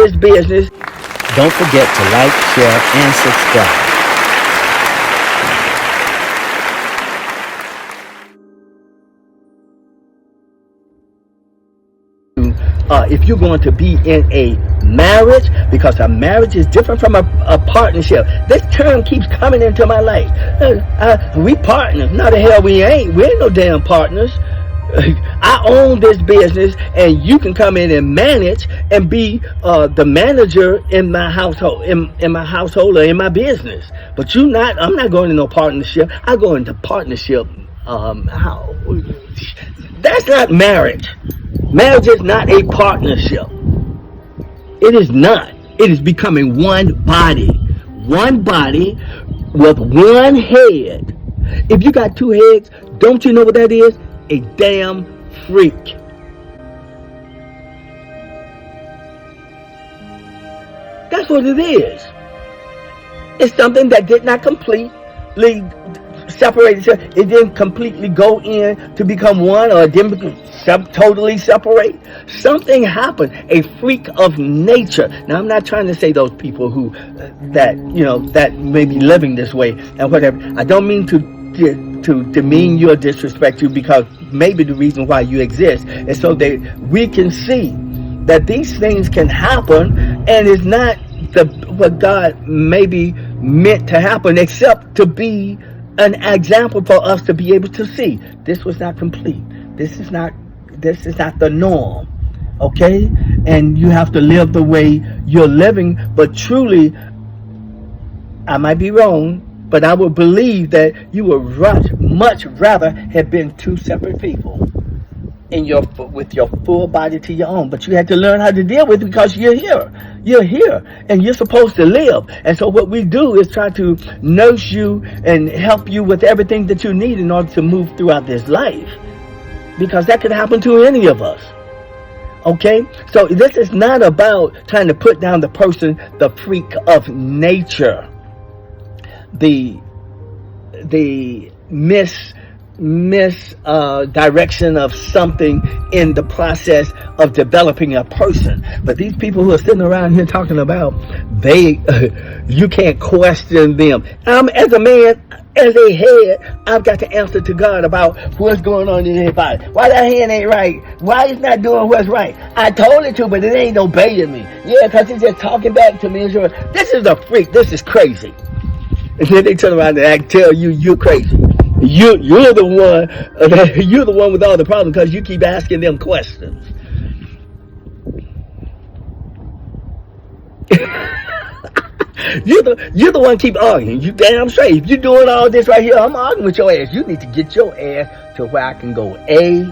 this business. Don't forget to like, share, and subscribe. If you're going to be in a marriage, because a marriage is different from a partnership. This term keeps coming into my life. We partners. No, the hell we ain't. We ain't no damn partners. I own this business, and you can come in and manage and be the manager in my household, in my household or in my business. But I'm not going into no partnership. I go into partnership. That's not marriage. Marriage is not a partnership. It is not. It is becoming one body with one head. If you got two heads, don't you know what that is? A damn freak. That's what it is. It's something that did not completely separate itself. It didn't completely go in to become one, or it didn't totally separate. Something happened. A freak of nature. Now, I'm not trying to say those people who that may be living this way and whatever. I don't mean to demean you or disrespect you, because maybe the reason why you exist is so that we can see that these things can happen, and it's not what God maybe meant to happen, except to be an example for us to be able to see this was not complete. This is not the norm. Okay? And you have to live the way you're living. But truly, I might be wrong, but I would believe that you would much rather have been two separate people with your full body to your own. But you had to learn how to deal with it, because you're here. You're here, and you're supposed to live. And so what we do is try to nurse you and help you with everything that you need in order to move throughout this life, because that could happen to any of us. Okay? So this is not about trying to put down the person, the freak of nature, the misdirection of something in the process of developing a person. But these people who are sitting around here talking about you can't question them. As a man, as a head, I've got to answer to God about what's going on in their body. Why that hand ain't right? Why it's not doing what's right? I told it to, but it ain't obeying me. Yeah, because it's just talking back to me. This is a freak. This is crazy. And then they turn around and tell you you're crazy. You're the one with all the problems, because you keep asking them questions. You're the one keep arguing. You damn straight. If you're doing all this right here, I'm arguing with your ass. You need to get your ass to where I can go A,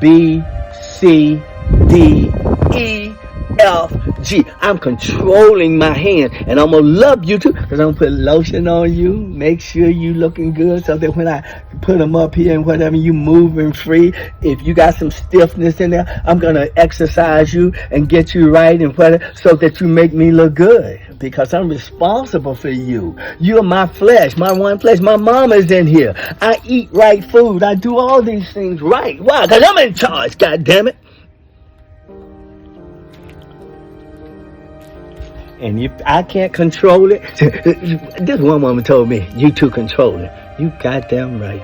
B, C, D, E, F, G. I'm controlling my hand, and I'm gonna love you too, because I'm gonna put lotion on you, make sure you looking good, so that when I put them up here and whatever, you moving free. If you got some stiffness in there, I'm gonna exercise you and get you right and whatever, so that you make me look good, because I'm responsible for you. You're my flesh, my one flesh. My mama's in here. I eat right food. I do all these things right. Why? Because I'm in charge, God damn it. And if I can't control it, this one woman told me, you too controlling. You goddamn right.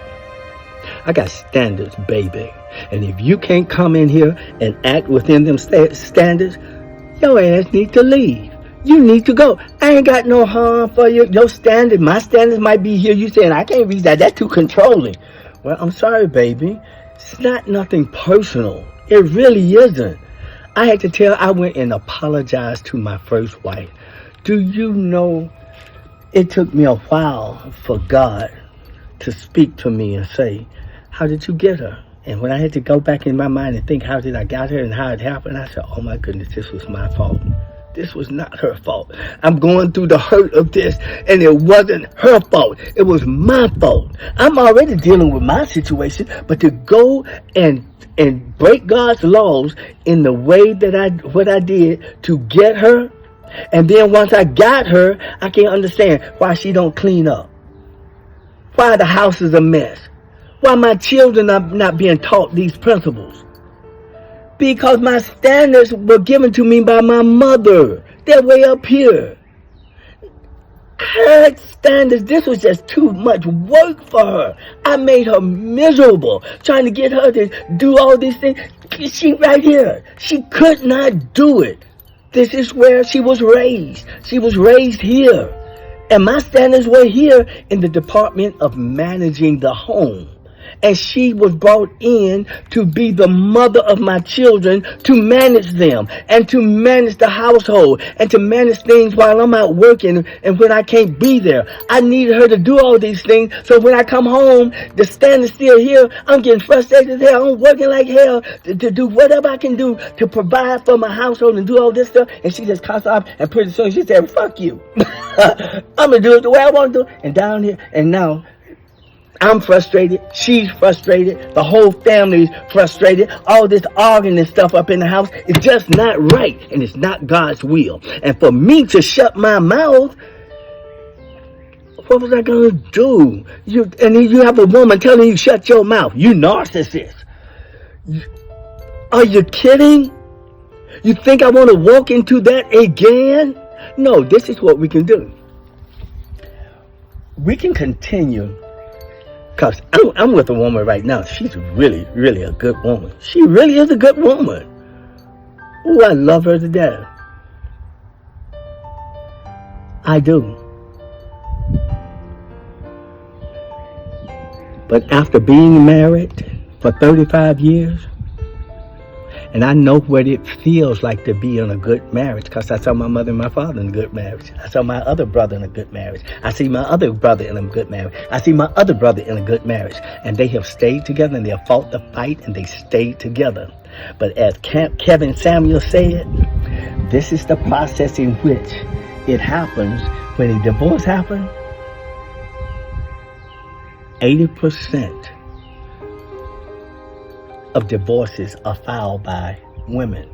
I got standards, baby. And if you can't come in here and act within them standards, your ass need to leave. You need to go. I ain't got no harm for you. Your standard, my standards might be here. You saying I can't reach that. That's too controlling. Well, I'm sorry, baby. It's not nothing personal. It really isn't. I went and apologized to my first wife. Do you know, it took me a while for God to speak to me and say, how did you get her? And when I had to go back in my mind and think, how did I get her and how it happened? I said, oh my goodness, this was my fault. This was not her fault. I'm going through the hurt of this, and it wasn't her fault. It was my fault. I'm already dealing with my situation, but to go and break God's laws in the way that what I did to get her, and then once I got her, I can't understand why she don't clean up, why the house is a mess, why my children are not being taught these principles. Because my standards were given to me by my mother. They're way up here. Her standards, this was just too much work for her. I made her miserable trying to get her to do all these things. She right here. She could not do it. This is where she was raised. She was raised here. And my standards were here in the department of managing the home. And she was brought in to be the mother of my children, to manage them and to manage the household and to manage things while I'm out working and when I can't be there. I needed her to do all these things. So when I come home, the standard's still here. I'm getting frustrated as hell. I'm working like hell to do whatever I can do to provide for my household and do all this stuff. And she just cuts off, and pretty soon she said, fuck you. I'm going to do it the way I want to do it. And down here, and now, I'm frustrated. She's frustrated. The whole family's frustrated. All this arguing and stuff up in the house is just not right. And it's not God's will. And for me to shut my mouth, what was I going to do? And then you have a woman telling you shut your mouth. You narcissist. Are you kidding? You think I want to walk into that again? No, this is what we can do. We can continue. Because I'm with a woman right now. She's really, really a good woman. She really is a good woman. Oh, I love her to death. I do. But after being married for 35 years, and I know what it feels like to be in a good marriage, because I saw my mother and my father in a good marriage. I saw my other brother in a good marriage. I see my other brother in a good marriage. I see my other brother in a good marriage. And they have stayed together, and they have fought the fight, and they stayed together. But as Kevin Samuel said, this is the process in which it happens when a divorce happens. 80% of divorces are filed by women.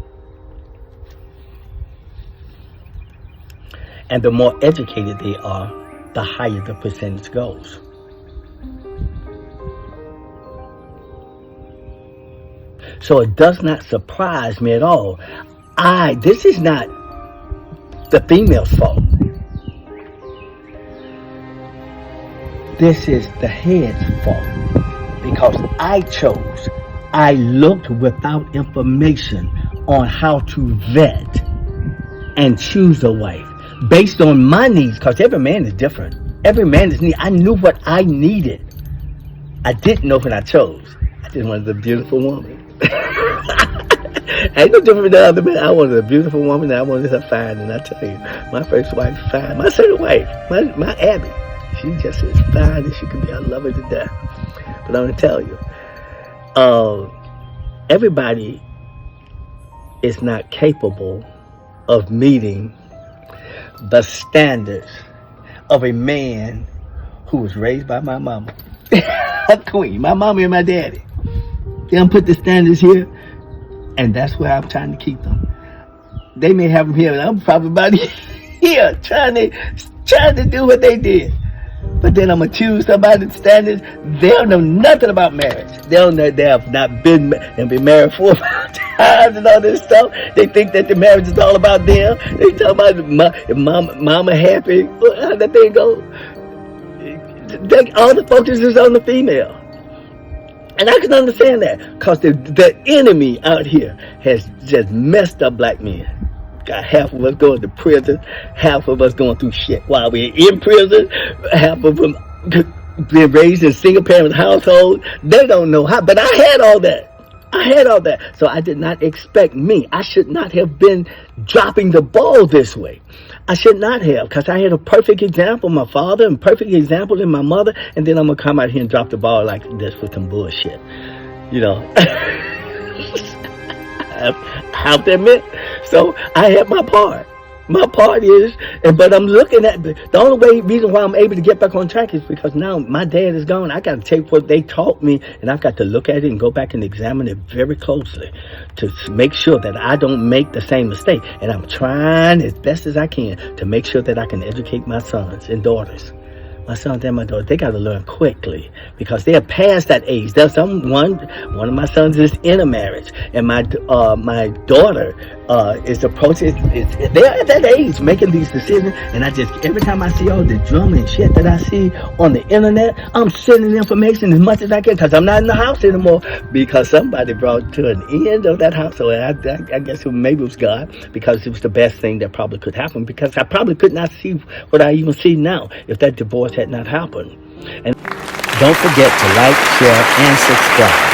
And the more educated they are, the higher the percentage goes. So it does not surprise me at all. This is not the female's fault. This is the head's fault. Because I looked without information on how to vet and choose a wife based on my needs, because every man is different. Every man is needed. I knew what I needed. I didn't know what I chose. I just wanted a beautiful woman. I ain't no different than other men. I wanted a beautiful woman, and I wanted her fine. And I tell you, my first wife fine. My second wife, my Abby, she just as fine as she can be. I love her to death. But I'm going to tell you, everybody is not capable of meeting the standards of a man who was raised by my mama. A queen, my mama and my daddy. They don't put the standards here, and that's where I'm trying to keep them. They may have them here, and I'm probably about here trying to do what they did. But then I'm going to choose somebody's standards. They don't know nothing about marriage. They don't know, they have not been and been married 4 or 5 times and all this stuff. They think that the marriage is all about them. They talk about mama happy. How that thing go? All the focus is on the female. And I can understand that, because the enemy out here has just messed up black men. Got half of us going to prison, half of us going through shit while we're in prison, half of them being raised in single parent households. They don't know how, but I had all that. So I did not expect me. I should not have been dropping the ball this way. I should not have, because I had a perfect example, my father, and perfect example in my mother, and then I'm going to come out here and drop the ball like this with some bullshit. You know. I have to admit. So I had my part. My part is, but I'm looking at the only reason why I'm able to get back on track is because now my dad is gone. I got to take what they taught me, and I've got to look at it and go back and examine it very closely to make sure that I don't make the same mistake. And I'm trying as best as I can to make sure that I can educate my sons and daughters my sons and my daughter, they got to learn quickly because they are past that age. There's one of my sons is in a marriage, and my daughter is approaching. They're at that age making these decisions, and I just every time I see all the drama and shit that I see on the internet, I'm sending information as much as I can because I'm not in the house anymore because somebody brought to an end of that house. So I guess maybe it was God because it was the best thing that probably could happen because I probably could not see what I even see now if that divorce had not happened. And don't forget to like, share, and subscribe.